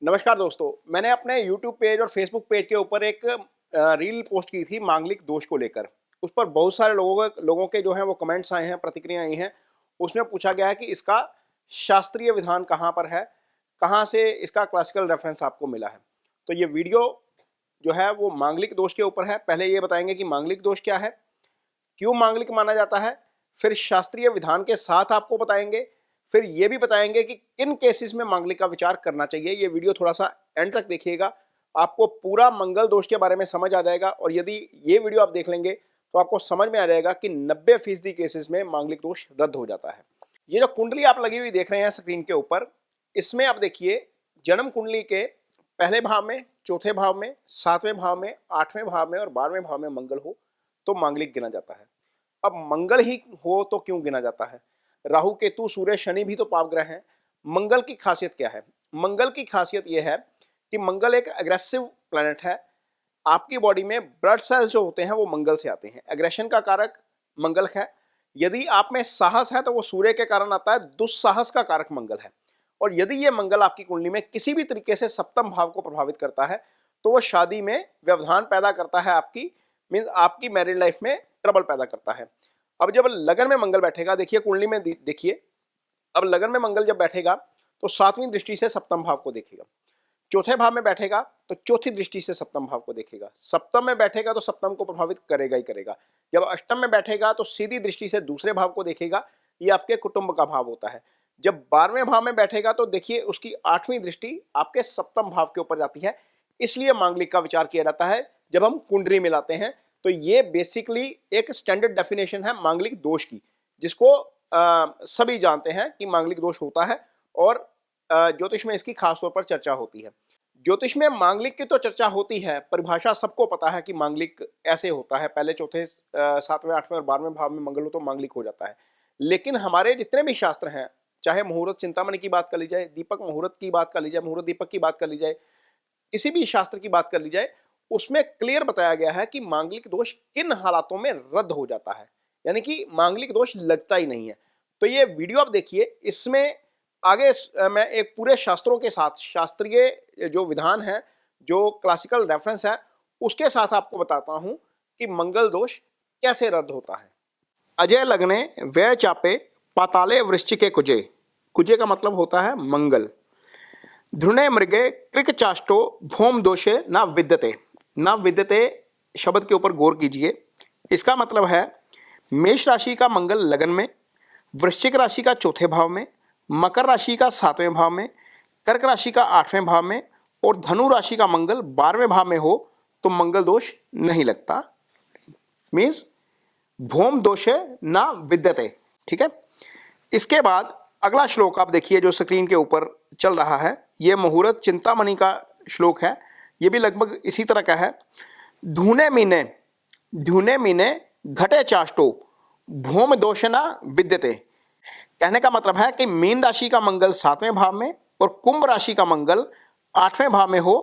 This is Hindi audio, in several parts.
नमस्कार दोस्तों, मैंने अपने YouTube पेज और Facebook पेज के ऊपर एक रील पोस्ट की थी मांगलिक दोष को लेकर। उस पर बहुत सारे लोगों के जो हैं वो कमेंट्स आए हैं, प्रतिक्रिया आई हैं। उसमें पूछा गया है कि इसका शास्त्रीय विधान कहाँ पर है, कहाँ से इसका क्लासिकल रेफरेंस आपको मिला है। तो ये वीडियो जो है वो मांगलिक दोष के ऊपर है। पहले ये बताएंगे कि मांगलिक दोष क्या है, क्यों मांगलिक माना जाता है, फिर शास्त्रीय विधान के साथ आपको बताएंगे, फिर ये भी बताएंगे कि किन केसेस में मांगलिक का विचार करना चाहिए। ये वीडियो थोड़ा सा एंड तक देखिएगा, आपको पूरा मंगल दोष के बारे में समझ आ जाएगा। और यदि ये वीडियो आप देख लेंगे तो आपको समझ में आ जाएगा कि 90% केसेस में मांगलिक दोष रद्द हो जाता है। ये जो कुंडली आप लगी हुई देख रहे हैं स्क्रीन के ऊपर, इसमें आप देखिए जन्म कुंडली के पहले भाव में, चौथे भाव में, 7वें भाव में, 8वें भाव में और 12वें भाव में मंगल हो तो मांगलिक गिना जाता है। अब मंगल ही हो तो क्यों गिना जाता है? राहु केतु सूर्य शनि भी तो पाप ग्रह हैं। मंगल की खासियत क्या है? मंगल की खासियत यह है कि मंगल एक एग्रेसिव प्लैनेट है। आपकी बॉडी में ब्लड सेल्स जो होते हैं वो मंगल से आते हैं। एग्रेशन का कारक मंगल है। यदि आप में साहस है तो वो सूर्य के कारण आता है। दुस्साहस का कारक मंगल है। और यदि ये मंगल आपकी कुंडली में किसी भी तरीके से सप्तम भाव को प्रभावित करता है तो वो शादी में व्यवधान पैदा करता है, आपकी मैरिड लाइफ में ट्रबल पैदा करता है। अब जब लगन में मंगल बैठेगा, देखिए कुंडली में देखिए, अब लगन में मंगल जब बैठेगा तो 7वीं दृष्टि से सप्तम भाव को देखेगा। चौथे भाव में बैठेगा तो चौथी दृष्टि से सप्तम भाव को देखेगा। सप्तम में बैठेगा तो सप्तम को प्रभावित करेगा ही करेगा। जब अष्टम में बैठेगा तो सीधी दृष्टि से दूसरे भाव को देखेगा। ये आपके कुटुंब का भाव होता है। जब 12वें भाव में बैठेगा तो देखिए उसकी 8वीं दृष्टि आपके सप्तम भाव के ऊपर जाती है। इसलिए मांगलिक का विचार किया जाता है जब हम कुंडली मिलाते हैं। तो ये बेसिकली एक स्टैंडर्ड डेफिनेशन है मांगलिक दोष की, जिसको सभी जानते हैं कि मांगलिक दोष होता है। और ज्योतिष में इसकी खास तौर पर चर्चा होती है। ज्योतिष में मांगलिक की तो चर्चा होती है, परिभाषा सबको पता है कि मांगलिक ऐसे होता है। पहले चौथे 7वें 8वें और 12वें भाव में मंगल हो तो मांगलिक हो जाता है। लेकिन हमारे जितने भी शास्त्र हैं, चाहे मुहूर्त चिंतामणि की बात कर ली जाए, दीपक मुहूर्त की बात कर ली जाए, मुहूर्त दीपक की बात कर ली जाए, किसी भी शास्त्र की बात कर ली जाए, उसमें क्लियर बताया गया है कि मांगलिक दोष किन हालातों में रद्द हो जाता है, यानी कि मांगलिक दोष लगता ही नहीं है। तो ये वीडियो आप देखिए, इसमें आगे मैं एक पूरे शास्त्रों के साथ, शास्त्रीय जो विधान है, जो क्लासिकल रेफरेंस है, उसके साथ आपको बताता हूं कि मंगल दोष कैसे रद्द होता है। अजय लग्ने व्यय चापे पाताले वृश्चिके कुजे। कुजे का मतलब होता है मंगल। ध्रुणे मृगे कृक चाष्टो भौम दोषे न विद्यते। न विद्यते शब्द के ऊपर गौर कीजिए। इसका मतलब है मेष राशि का मंगल लगन में, वृश्चिक राशि का चौथे भाव में, मकर राशि का 7वें भाव में, कर्क राशि का 8वें भाव में और धनु राशि का मंगल 12वें भाव में हो तो मंगल दोष नहीं लगता। मीन्स भौम दोषे न विद्यते। ठीक है। इसके बाद अगला श्लोक आप देखिए जो स्क्रीन के ऊपर चल रहा है, यह मुहूर्त चिंतामणि का श्लोक है। यह भी लगभग इसी तरह का है। धूने मीने घटे चाष्टो भौम दोषना विद्यते। कहने का मतलब है कि मीन राशि का मंगल 7वें भाव में और कुंभ राशि का मंगल 8वें भाव में हो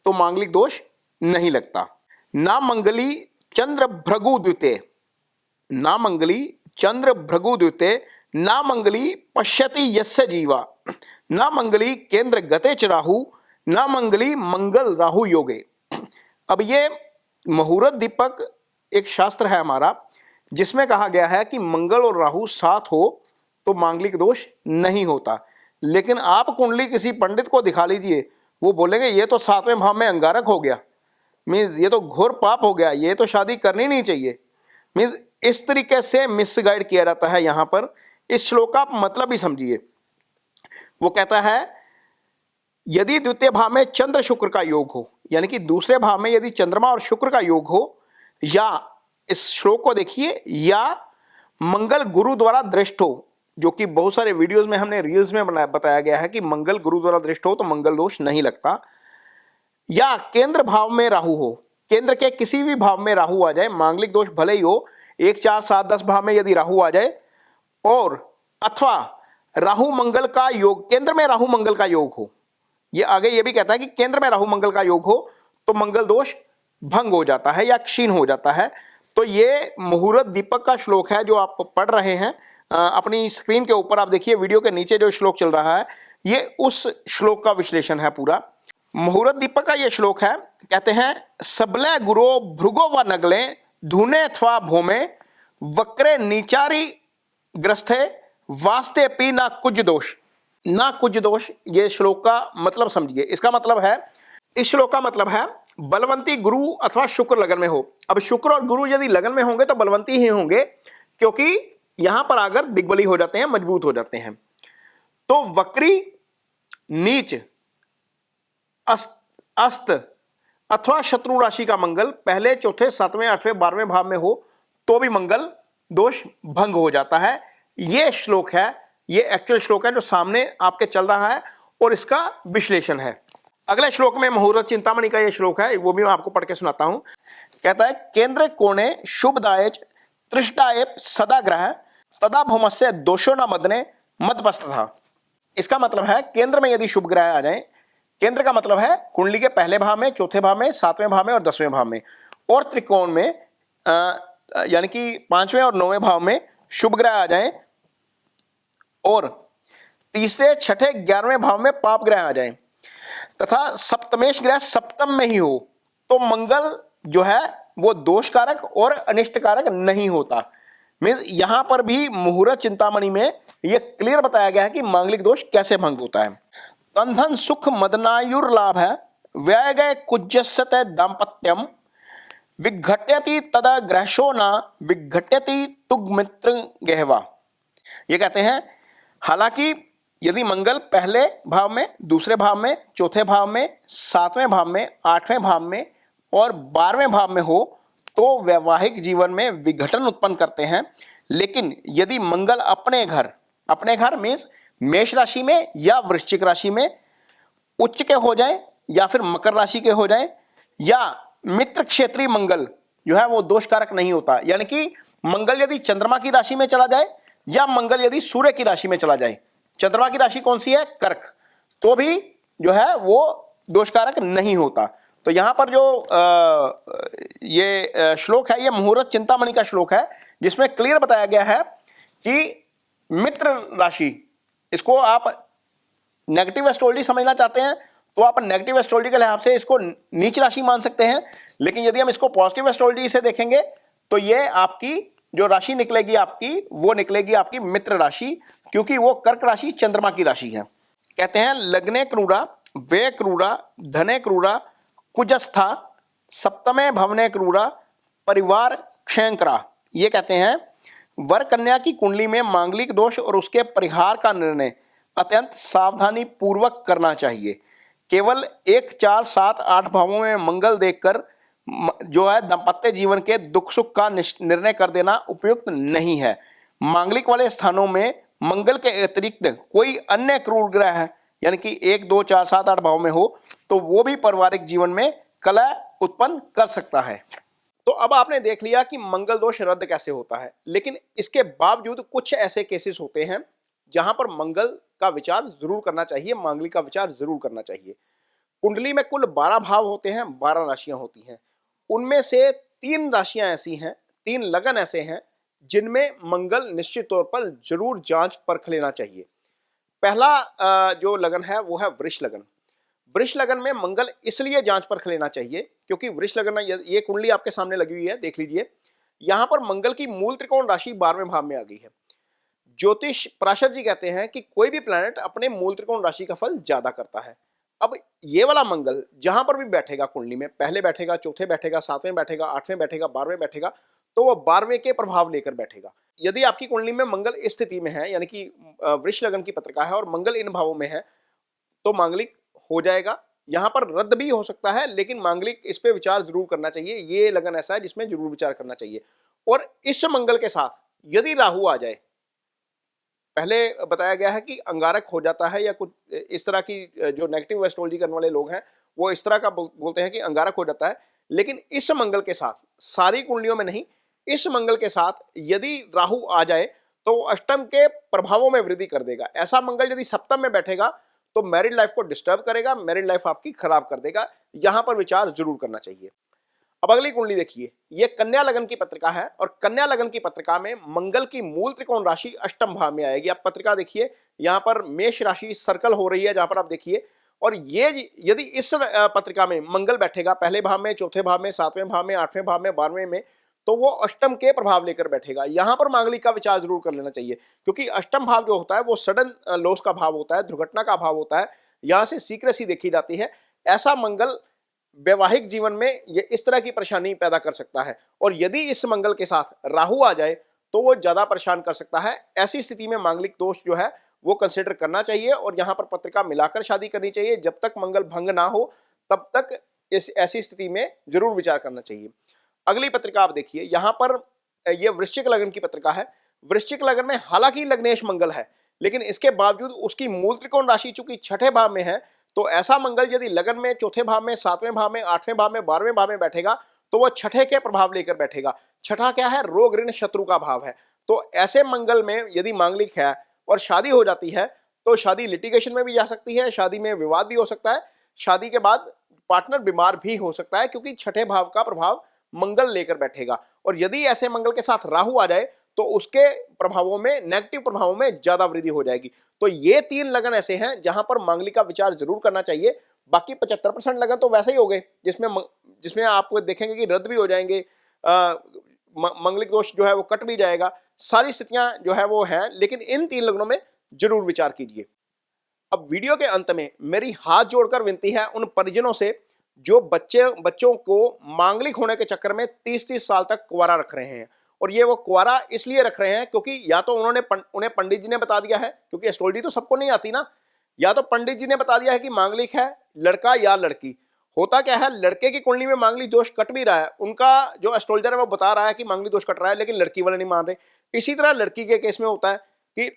तो मांगलिक दोष नहीं लगता। ना मंगली चंद्र भृगु द्वितीय, ना मंगली चंद्र भृगु द्वितीय, ना मंगली पश्यति यस्य जीवा, ना मंगली केंद्र गते च राहु, ना मंगली मंगल राहु योगे। अब ये मुहूर्त दीपक एक शास्त्र है हमारा, जिसमें कहा गया है कि मंगल और राहु साथ हो तो मांगलिक दोष नहीं होता। लेकिन आप कुंडली किसी पंडित को दिखा लीजिए, वो बोलेंगे ये तो 7वें भाव में अंगारक हो गया, मीन्स ये तो घोर पाप हो गया, ये तो शादी करनी नहीं चाहिए। मीन्स इस तरीके से मिसगाइड किया जाता है यहाँ पर। इस श्लोक का आप मतलब ही समझिए। वो कहता है यदि द्वितीय भाव में चंद्र शुक्र का योग हो, यानी कि दूसरे भाव में यदि चंद्रमा और शुक्र का योग हो, या इस श्लोक को देखिए, या मंगल गुरु द्वारा दृष्ट हो, जो कि बहुत सारे वीडियोस में हमने रील्स में बताया गया है कि मंगल गुरु द्वारा दृष्ट हो तो मंगल दोष नहीं लगता। या केंद्र भाव में राहु हो, केंद्र के किसी भी भाव में राहु आ जाए, मांगलिक दोष भले ही हो 1 4 7 10 भाव में यदि राहु आ जाए, और अथवा राहु मंगल का योग, केंद्र में राहु मंगल का योग हो। ये आगे ये भी कहता है कि केंद्र में राहु मंगल का योग हो तो मंगल दोष भंग हो जाता है या क्षीण हो जाता है। तो ये मुहूर्त दीपक का श्लोक है जो आप पढ़ रहे हैं। अपनी स्क्रीन के ऊपर आप देखिए, वीडियो के नीचे जो श्लोक चल रहा है ये उस श्लोक का विश्लेषण है पूरा। मुहूर्त दीपक का ये श्लोक है, कहते हैं सबले गुरो भृगो व नगले धुने अथवा भूमे वक्रे नीचारी ग्रस्थे वास्ते पी ना कुछ दोष। ना कुछ दोष, ये श्लोक का मतलब समझिए। इसका मतलब है, इस श्लोक का मतलब है बलवंती गुरु अथवा शुक्र लगन में हो। अब शुक्र और गुरु यदि लगन में होंगे तो बलवंती ही होंगे, क्योंकि यहां पर आकर दिग्बली हो जाते हैं, मजबूत हो जाते हैं। तो वक्री, नीच, अस्त अथवा शत्रु राशि का मंगल पहले, चौथे, सातवें, आठवें, 12वें भाव में हो तो भी मंगल दोष भंग हो जाता है। यह श्लोक है, यह एक्चुअल श्लोक है जो सामने आपके चल रहा है और इसका विश्लेषण है। अगले श्लोक में मुहूर्त चिंतामणि का यह श्लोक है, वो भी मैं आपको पढ़ के सुनाता हूं। कहता है केंद्र कोणे शुभदाय तृष्टाए सदा ग्रह तदा भूमस्य दोषो न मदने मदपस्तथा। इसका मतलब है केंद्र में यदि शुभ ग्रह आ जाए, केंद्र का मतलब है कुंडली के पहले भाव में, चौथे भाव में, सातवें भाव में और 10वें भाव में, और त्रिकोण में यानी कि 5वें और 9वें भाव में शुभ ग्रह आ जाए, और तीसरे, छठे, 11वें भाव में पाप ग्रह आ जाए, तथा सप्तमेश ग्रह सप्तम में ही हो, तो मंगल जो है वो दोषकारक और अनिष्टकारक नहीं होता। मीन्स यहां पर भी मुहूर्त चिंतामणि में यह क्लियर बताया गया है कि मांगलिक दोष कैसे भंग होता है। तन धन सुख मदनायुर लाभ है व्यय गए कुज्जस्यते दाम्पत्यम विघट्यति तदा ग्रहशो न विघट्यति तुग मित्र गहवा। ये कहते हैं हालांकि यदि मंगल पहले भाव में, दूसरे भाव में, चौथे भाव में, 7वें भाव में, 8वें भाव में और 12वें भाव में हो तो वैवाहिक जीवन में विघटन उत्पन्न करते हैं। लेकिन यदि मंगल अपने घर मीन्स मेष राशि में या वृश्चिक राशि में उच्च के हो जाए या फिर मकर राशि के हो जाए, या मित्र क्षेत्रीय मंगल जो है वो दोषकारक नहीं होता। यानी कि मंगल यदि चंद्रमा की राशि में चला जाए या मंगल यदि सूर्य की राशि में चला जाए, चंद्रमा की राशि कौन सी है, कर्क, तो भी जो है वो दोषकारक नहीं होता। तो यहां पर जो ये श्लोक है, ये मुहूर्त चिंतामणि का श्लोक है, जिसमें क्लियर बताया गया है कि मित्र राशि, इसको आप नेगेटिव एस्ट्रोलॉजी समझना चाहते हैं तो आप नेगेटिव एस्ट्रोलॉजी के लिहाज से इसको नीच राशि मान सकते हैं। लेकिन यदि हम इसको पॉजिटिव एस्ट्रोलॉजी से देखेंगे तो ये आपकी जो राशि निकलेगी आपकी, वो निकलेगी आपकी मित्र राशि, क्योंकि वो कर्क राशि चंद्रमा की राशि है। कहते हैं लग्ने क्रूरा, वे क्रूरा, धने क्रूरा, कुजस्था, सप्तमे भवने क्रूरा, परिवार क्षयंकरा। ये कहते हैं वर कन्या की कुंडली में मांगलिक दोष और उसके परिहार का निर्णय अत्यंत सावधानी पूर्वक करना चाहिए। केवल 1, 4, 7, 8 भावों में मंगल देखकर जो है दाम्पत्य जीवन के दुख सुख का निर्णय कर देना उपयुक्त नहीं है। मांगलिक वाले स्थानों में मंगल के अतिरिक्त कोई अन्य क्रूर ग्रह यानी कि 1, 2, 4, 7, 8 भाव में हो तो वो भी पारिवारिक जीवन में कलह उत्पन्न कर सकता है। तो अब आपने देख लिया कि मंगल दोष रद्द कैसे होता है, लेकिन इसके बावजूद कुछ ऐसे केसेस होते हैं जहां पर मंगल का विचार जरूर करना चाहिए, मांगलिक का विचार जरूर करना चाहिए। कुंडली में कुल 12 भाव होते हैं, 12 राशियां होती हैं। उनमें से 3 राशियां ऐसी हैं, 3 लगन ऐसे हैं जिनमें मंगल निश्चित तौर पर जरूर जांच परख लेना चाहिए। पहला जो लगन है वो है वृष लगन। वृष लगन में मंगल इसलिए जांच परख लेना चाहिए क्योंकि वृष लगन, ये कुंडली आपके सामने लगी हुई है, देख लीजिए। यहां पर मंगल की मूल त्रिकोण राशि 12वें भाव में आ गई है। ज्योतिष पराशर जी कहते हैं कि कोई भी प्लैनेट अपने मूल त्रिकोण राशि का फल ज्यादा करता है। अब ये वाला मंगल जहां पर भी बैठेगा कुंडली में, पहले बैठेगा, चौथे बैठेगा, 7वें बैठेगा, 8वें बैठेगा, 12वें बैठेगा, तो वह 12वें के प्रभाव लेकर बैठेगा। यदि आपकी कुंडली में मंगल इस स्थिति में है, यानी कि वृष लगन की पत्रिका है और मंगल इन भावों में है, तो मांगलिक हो जाएगा। यहां पर रद्द भी हो सकता है, लेकिन मांगलिक इस पे विचार जरूर करना चाहिए। ये लगन ऐसा है जिसमें जरूर विचार करना चाहिए। और इस मंगल के साथ यदि राहु आ जाए, पहले बताया गया है कि अंगारक हो जाता है, या कुछ इस तरह की जो नेगेटिव एस्ट्रोलॉजी करने वाले लोग हैं वो इस तरह का बोलते हैं कि अंगारक हो जाता है। लेकिन इस मंगल के साथ, सारी कुंडलियों में नहीं, इस मंगल के साथ यदि राहु आ जाए तो अष्टम के प्रभावों में वृद्धि कर देगा। ऐसा मंगल यदि सप्तम में बैठेगा तो मैरिड लाइफ को डिस्टर्ब करेगा, मैरिड लाइफ आपकी खराब कर देगा। यहां पर विचार जरूर करना चाहिए। अब अगली कुंडली देखिए, यह कन्या लगन की पत्रिका है और कन्या लगन की पत्रिका में मंगल की मूल त्रिकोण राशि अष्टम भाव में आएगी। आप पत्रिका देखिए, यहां पर मेष राशि सर्कल हो रही है, जहां पर आप देखिए और ये यदि इस पत्रिका में मंगल बैठेगा पहले भाव में, चौथे भाव में, सातवें भाव में, आठवें भाव में, 12वें में, तो वो अष्टम के प्रभाव लेकर बैठेगा। यहां पर मांगलिक का विचार जरूर कर लेना चाहिए, क्योंकि अष्टम भाव जो होता है वो सडन लॉस का भाव होता है, दुर्घटना का भाव होता है, यहां से सीक्रेसी देखी जाती है। ऐसा मंगल वैवाहिक जीवन में ये इस तरह की परेशानी पैदा कर सकता है, और यदि इस मंगल के साथ राहु आ जाए तो वो ज्यादा परेशान कर सकता है। ऐसी स्थिति में मांगलिक दोष जो है वो कंसिडर करना चाहिए, और यहां पर पत्रिका मिलाकर शादी करनी चाहिए। जब तक मंगल भंग ना हो तब तक इस ऐसी स्थिति में जरूर विचार करना चाहिए। अगली पत्रिका आप देखिए, यहां पर यह वृश्चिक लग्न की पत्रिका है। वृश्चिक लग्न में हालांकि लग्नेश मंगल है, लेकिन इसके बावजूद उसकी मूल त्रिकोण राशि चूंकि छठे भाव में है, तो ऐसा मंगल यदि लगन में, चौथे भाव में, सातवें भाव में, आठवें भाव में, 12वें भाव में बैठेगा तो वह छठे के प्रभाव लेकर बैठेगा। छठा क्या है? रोग ऋण शत्रु का भाव है। तो ऐसे मंगल में यदि मांगलिक है और शादी हो जाती है तो शादी लिटिगेशन में भी जा सकती है, शादी में विवाद भी हो सकता है, शादी के बाद पार्टनर बीमार भी हो सकता है, क्योंकि छठे भाव का प्रभाव मंगल लेकर बैठेगा। और यदि ऐसे मंगल के साथ राहु आ जाए तो उसके प्रभावों में, नेगेटिव प्रभावों में ज्यादा वृद्धि हो जाएगी। तो ये 3 लगन ऐसे हैं जहां पर मांगलिक का विचार जरूर करना चाहिए। बाकी 75% लगन तो वैसे ही हो गए जिसमें आप देखेंगे कि रद्द भी हो जाएंगे, मांगलिक दोष जो है वो कट भी जाएगा। सारी स्थितियां जो है वो हैं, लेकिन इन 3 लग्नों में जरूर विचार कीजिए। अब वीडियो के अंत में मेरी हाथ जोड़कर विनती है उन परिजनों से जो बच्चों को मांगलिक होने के चक्कर में 30-30 साल तक कुंवारा रख रहे हैं। और ये वो कुंवारा इसलिए रख रहे हैं क्योंकि या तो उन्हें पंडित जी ने बता दिया है, क्योंकि एस्ट्रोलॉजी तो सबको नहीं आती ना, या तो पंडित जी ने बता दिया है कि मांगलिक है लड़का या लड़की। होता क्या है, लड़के की कुंडली में मांगलिक दोष कट भी रहा है, उनका जो एस्ट्रोलॉजर है वो बता रहा है कि मांगलिक दोष कट रहा है, लेकिन लड़की वाले नहीं मान रहे। इसी तरह लड़की के केस में होता है कि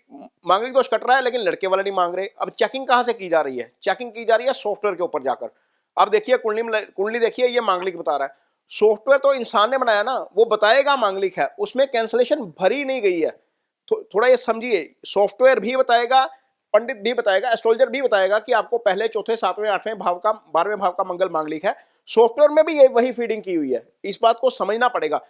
मांगलिक दोष कट रहा है लेकिन लड़के वाले नहीं मांग रहे। अब चेकिंग कहां से की जा रही है? चेकिंग की जा रही है सॉफ्टवेयर के ऊपर जाकर। अब देखिए कुंडली देखिए, ये मांगलिक बता रहा है। सॉफ्टवेयर तो इंसान ने बनाया ना, वो बताएगा मांगलिक है, उसमें कैंसलेशन भरी नहीं गई है। थोड़ा ये समझिए, सॉफ्टवेयर भी बताएगा, पंडित भी बताएगा, एस्ट्रोलॉजर भी बताएगा कि आपको पहले, चौथे, सातवें, आठवें भाव का, 12वें भाव का मंगल मांगलिक है। सॉफ्टवेयर में भी ये वही फीडिंग की हुई है, इस बात को समझना पड़ेगा।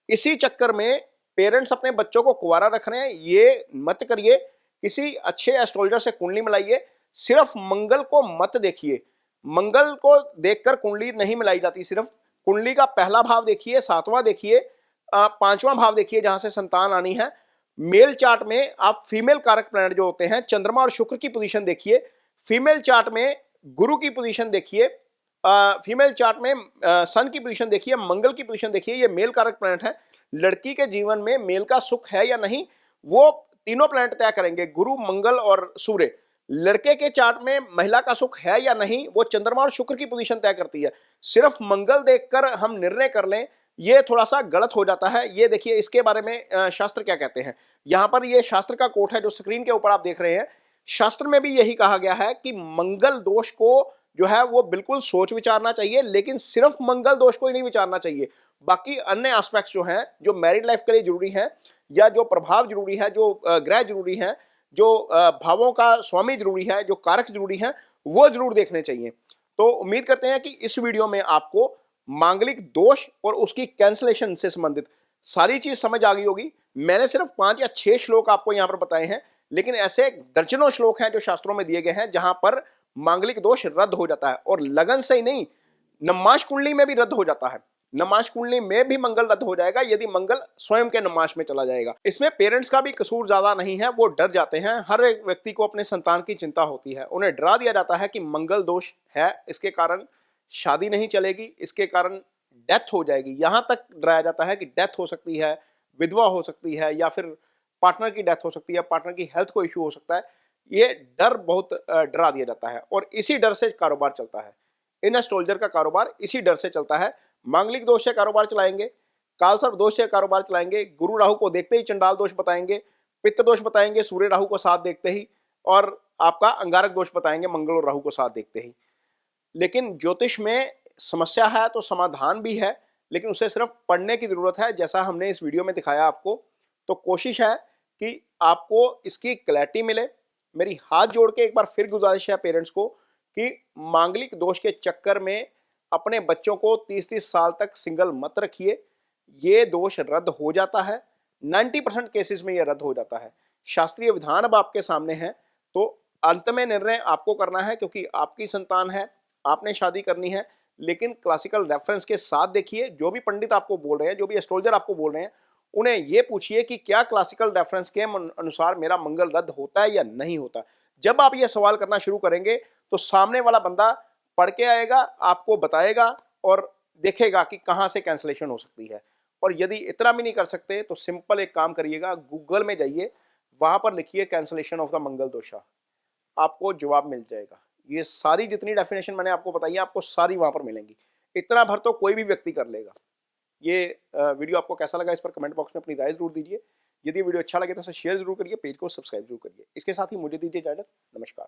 इसी चक्कर में पेरेंट्स अपने बच्चों को कुंवारा रख रहे हैं, ये मत करिए। किसी अच्छे एस्ट्रोलॉजर से कुंडली मिलाइए, सिर्फ मंगल को मत देखिए। मंगल को देखकर कुंडली नहीं मिलाई जाती, सिर्फ कुंडली का पहला भाव देखिए, 7वां देखिए, 5वां भाव देखिए जहां से संतान आनी है। मेल चार्ट में आप फीमेल कारक प्लैनेट जो होते हैं, चंद्रमा और शुक्र की पोजीशन देखिए। फीमेल चार्ट में गुरु की पोजीशन देखिए, फीमेल चार्ट में सन की पोजीशन देखिए, मंगल की पोजीशन देखिए। ये मेल कारक प्लैनेट है। लड़की के जीवन में मेल का सुख है या नहीं, वो तीनों प्लैनेट तय करेंगे, गुरु, मंगल और सूर्य। लड़के के चार्ट में महिला का सुख है या नहीं, वो चंद्रमा और शुक्र की पोजीशन तय करती है। सिर्फ मंगल देखकर हम निर्णय कर लें, ये थोड़ा सा गलत हो जाता है। ये देखिए इसके बारे में शास्त्र क्या कहते हैं। यहां पर ये शास्त्र का कोट है जो स्क्रीन के ऊपर आप देख रहे हैं। शास्त्र में भी यही कहा गया है कि मंगल दोष को जो है वो बिल्कुल सोच विचारना चाहिए, लेकिन सिर्फ मंगल दोष को ही नहीं विचारना चाहिए। बाकी अन्य एस्पेक्ट्स जो हैं, जो मैरिड लाइफ के लिए जरूरी हैं, या जो प्रभाव जरूरी है, जो ग्रह जरूरी है, जो भावों का स्वामी जरूरी है, जो कारक जरूरी है, वो जरूर देखने चाहिए। तो उम्मीद करते हैं कि इस वीडियो में आपको मांगलिक दोष और उसकी कैंसलेशन से संबंधित सारी चीज समझ आ गई होगी। मैंने सिर्फ 5 या 6 श्लोक आपको यहां पर बताए हैं, लेकिन ऐसे दर्जनों श्लोक हैं जो शास्त्रों में दिए गए हैं जहां पर मांगलिक दोष रद्द हो जाता है। और लगन से ही नहीं, नमाश कुंडली में भी रद्द हो जाता है। नमाश कुंडली में भी मंगल रद्द हो जाएगा यदि मंगल स्वयं के नमाश में चला जाएगा। इसमें पेरेंट्स का भी कसूर ज्यादा नहीं है, वो डर जाते हैं। हर एक व्यक्ति को अपने संतान की चिंता होती है, उन्हें डरा दिया जाता है कि मंगल दोष है, इसके कारण शादी नहीं चलेगी, इसके कारण डेथ हो जाएगी। यहां तक डराया जाता है कि डेथ हो सकती है, विधवा हो सकती है, या फिर पार्टनर की डेथ हो सकती है, पार्टनर की हेल्थ को इश्यू हो सकता है। ये डर बहुत डरा दिया जाता है, और इसी डर से कारोबार चलता है। इन एस्ट्रोलॉजर का कारोबार इसी डर से चलता है। मांगलिक दोष से कारोबार चलाएंगे, कालसर्प दोष से कारोबार चलाएंगे, गुरु राहु को देखते ही चंडाल दोष बताएंगे, पित्त दोष बताएंगे सूर्य राहु को साथ देखते ही, और आपका अंगारक दोष बताएंगे मंगल और राहु को साथ देखते ही। लेकिन ज्योतिष में समस्या है तो समाधान भी है, लेकिन उसे सिर्फ पढ़ने की जरूरत है, जैसा हमने इस वीडियो में दिखाया आपको। तो कोशिश है कि आपको इसकी क्लैरिटी मिले। मेरी हाथ जोड़ के एक बार फिर गुजारिश है पेरेंट्स को कि मांगलिक दोष के चक्कर में अपने बच्चों को 30-30 साल तक सिंगल मत रखिए। ये दोष रद्द हो जाता है, 90% केसेस में ये रद्द हो जाता है। शास्त्रीय विधान अब आपके सामने है, तो अंत में निर्णय आपको करना है, क्योंकि आपकी संतान है, आपने शादी करनी है। लेकिन क्लासिकल रेफरेंस के साथ देखिए, जो भी पंडित आपको बोल रहे हैं, जो भी एस्ट्रोलॉजर आपको बोल रहे हैं, उन्हें ये पूछिए कि क्या क्लासिकल रेफरेंस के अनुसार मेरा मंगल रद्द होता है या नहीं होता। जब आप ये सवाल करना शुरू करेंगे तो सामने वाला बंदा पढ़ के आएगा, आपको बताएगा और देखेगा कि कहाँ से कैंसलेशन हो सकती है। और यदि इतना भी नहीं कर सकते तो सिंपल एक काम करिएगा, गूगल में जाइए, वहां पर लिखिए कैंसलेशन ऑफ द मंगल दोषा, आपको जवाब मिल जाएगा। ये सारी जितनी डेफिनेशन मैंने आपको बताई है, आपको सारी वहां पर मिलेंगी। इतना भर तो कोई भी व्यक्ति कर लेगा। ये वीडियो आपको कैसा लगा, इस पर कमेंट बॉक्स में अपनी राय जरूर दीजिए। यदि वीडियो अच्छा लगे तो उसे शेयर जरूर करिए, पेज को सब्सक्राइब जरूर करिए। इसके साथ ही मुझे दीजिए इजाजत। नमस्कार।